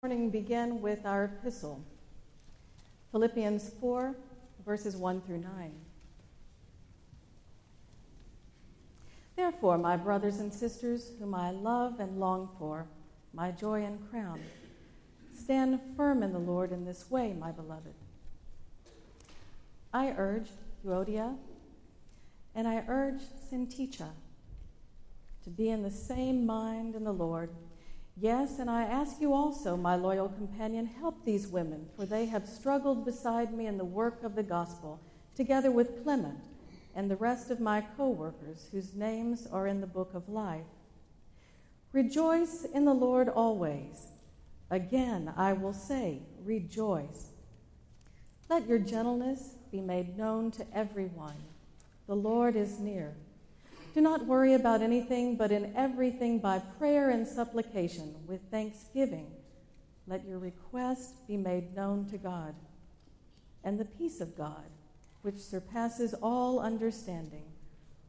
Morning begin with our epistle, Philippians 4, verses 1 through 9. Therefore, my brothers and sisters, whom I love and long for, my joy and crown, stand firm in the Lord in this way, my beloved. I urge Euodia and I urge Syntyche to be in the same mind in the Lord. Yes, and I ask you also, my loyal companion, help these women, for they have struggled beside me in the work of the gospel, together with Clement and the rest of my co-workers, whose names are in the book of life. Rejoice in the Lord always. Again, I will say, rejoice. Let your gentleness be made known to everyone. The Lord is near. Do not worry about anything, but in everything by prayer and supplication, with thanksgiving, let your requests be made known to God. And the peace of God, which surpasses all understanding,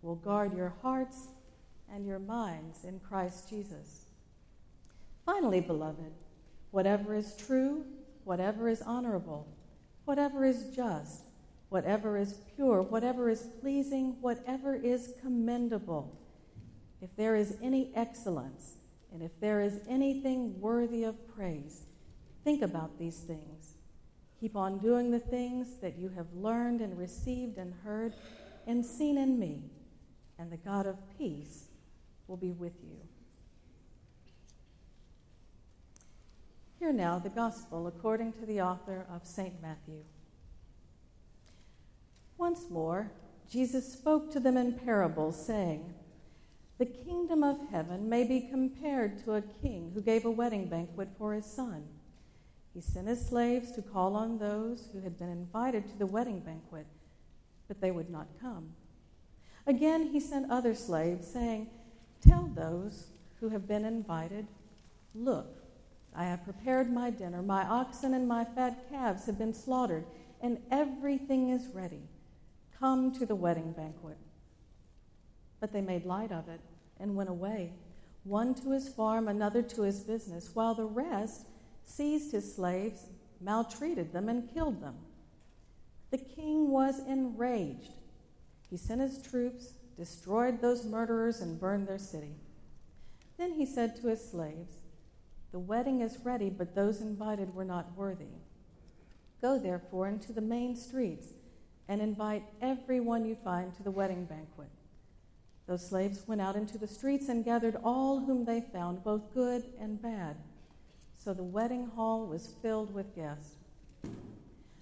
will guard your hearts and your minds in Christ Jesus. Finally, beloved, whatever is true, whatever is honorable, whatever is just, whatever is pure, whatever is pleasing, whatever is commendable, if there is any excellence, and if there is anything worthy of praise, think about these things. Keep on doing the things that you have learned and received and heard and seen in me, and the God of peace will be with you. Hear now the gospel according to the author of St. Matthew. Once more, Jesus spoke to them in parables, saying, "The kingdom of heaven may be compared to a king who gave a wedding banquet for his son. He sent his slaves to call on those who had been invited to the wedding banquet, but they would not come. Again, he sent other slaves, saying, 'Tell those who have been invited, look, I have prepared my dinner. My oxen and my fat calves have been slaughtered, and everything is ready. Come to the wedding banquet.' But they made light of it and went away, one to his farm, another to his business, while the rest seized his slaves, maltreated them, and killed them. The king was enraged. He sent his troops, destroyed those murderers, and burned their city. Then he said to his slaves, 'The wedding is ready, but those invited were not worthy. Go therefore into the main streets and invite everyone you find to the wedding banquet.' Those slaves went out into the streets and gathered all whom they found, both good and bad. So the wedding hall was filled with guests.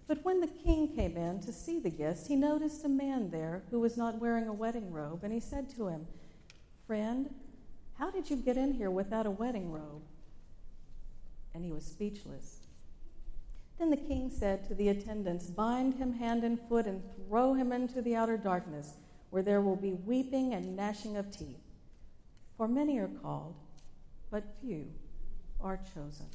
But when the king came in to see the guests, he noticed a man there who was not wearing a wedding robe, and he said to him, 'Friend, how did you get in here without a wedding robe?' And he was speechless. Then the king said to the attendants, 'Bind him hand and foot and throw him into the outer darkness, where there will be weeping and gnashing of teeth. For many are called, but few are chosen.'"